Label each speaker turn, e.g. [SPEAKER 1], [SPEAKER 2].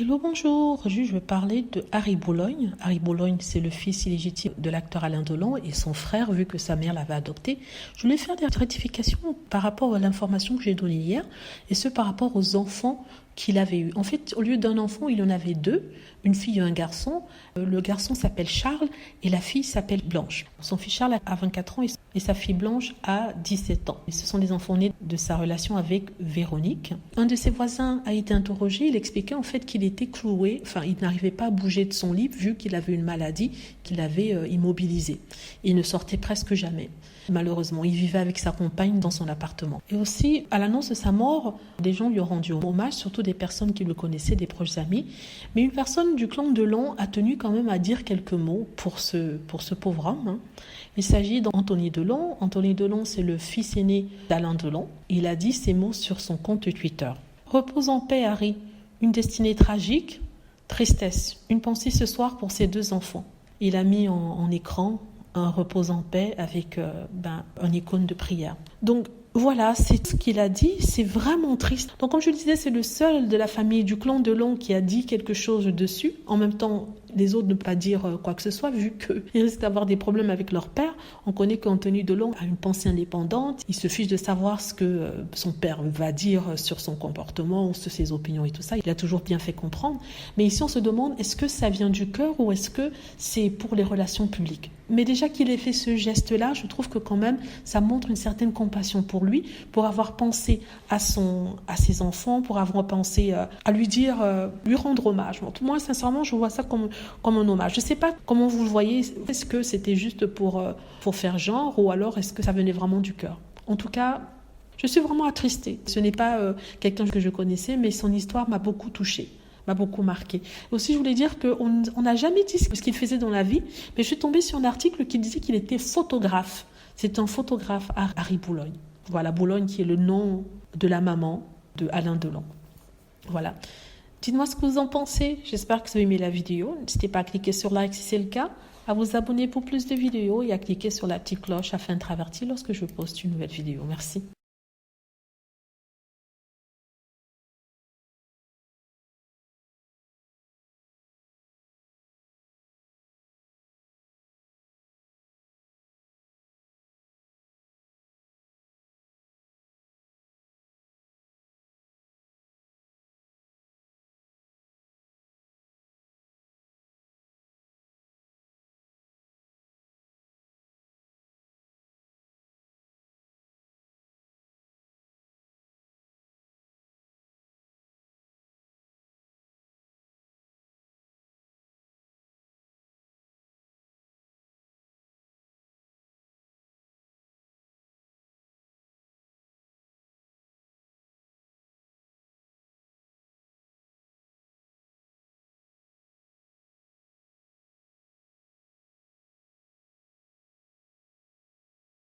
[SPEAKER 1] Hello, bonjour. Aujourd'hui, je vais parler de Harry Boulogne. Harry Boulogne, c'est le fils illégitime de l'acteur Alain Delon et son frère, vu que sa mère l'avait adopté. Je voulais faire des rectifications par rapport à l'information que j'ai donnée hier, et ce par rapport aux enfants qu'il avait eu. En fait, au lieu d'un enfant, il en avait deux, une fille et un garçon. Le garçon s'appelle Charles et la fille s'appelle Blanche. Son fils Charles a 24 ans et sa fille Blanche a 17 ans. Et ce sont les enfants nés de sa relation avec Véronique. Un de ses voisins a été interrogé. Il expliquait en fait qu'il était cloué, enfin il n'arrivait pas à bouger de son lit vu qu'il avait une maladie qui l'avait immobilisé. Il ne sortait presque jamais. Malheureusement, il vivait avec sa compagne dans son appartement. Et aussi, à l'annonce de sa mort, des gens lui ont rendu hommage, surtout des personnes qui le connaissaient, des proches amis. Mais une personne du clan Delon a tenu quand même à dire quelques mots pour ce pauvre homme. Il s'agit d'Anthony Delon. Anthony Delon, c'est le fils aîné d'Alain Delon. Il a dit ces mots sur son compte Twitter. Repose en paix, Harry. Une destinée tragique, tristesse. Une pensée ce soir pour ses deux enfants. Il a mis en écran un repose en paix avec un icône de prière. Donc voilà, c'est ce qu'il a dit, c'est vraiment triste. Donc comme je le disais, c'est le seul de la famille du clan Delon qui a dit quelque chose dessus. En même temps, les autres ne peuvent pas dire quoi que ce soit vu qu'ils risquent d'avoir des problèmes avec leur père. On connaît qu'Anthony Delon a une pensée indépendante. Il se fiche de savoir ce que son père va dire sur son comportement ou sur ses opinions et tout ça. Il a toujours bien fait comprendre. Mais ici, on se demande, est-ce que ça vient du cœur ou est-ce que c'est pour les relations publiques ? Mais déjà qu'il ait fait ce geste-là, je trouve que quand même, ça montre une certaine compassion pour lui, pour avoir pensé à ses enfants, pour avoir pensé à lui dire, lui rendre hommage. Moi, sincèrement, je vois ça comme un hommage. Je ne sais pas comment vous le voyez. Est-ce que c'était juste pour faire genre ou alors est-ce que ça venait vraiment du cœur ? En tout cas, je suis vraiment attristée. Ce n'est pas quelqu'un que je connaissais, mais son histoire m'a beaucoup touchée. M'a beaucoup marqué. Aussi, je voulais dire qu'on n'a jamais dit ce qu'il faisait dans la vie, mais je suis tombée sur un article qui disait qu'il était photographe. C'est un photographe, Harry Boulogne. Voilà, Boulogne qui est le nom de la maman de Alain Delon. Voilà. Dites-moi ce que vous en pensez. J'espère que vous avez aimé la vidéo. N'hésitez pas à cliquer sur like si c'est le cas, à vous abonner pour plus de vidéos et à cliquer sur la petite cloche afin d'être averti lorsque je poste une nouvelle vidéo. Merci.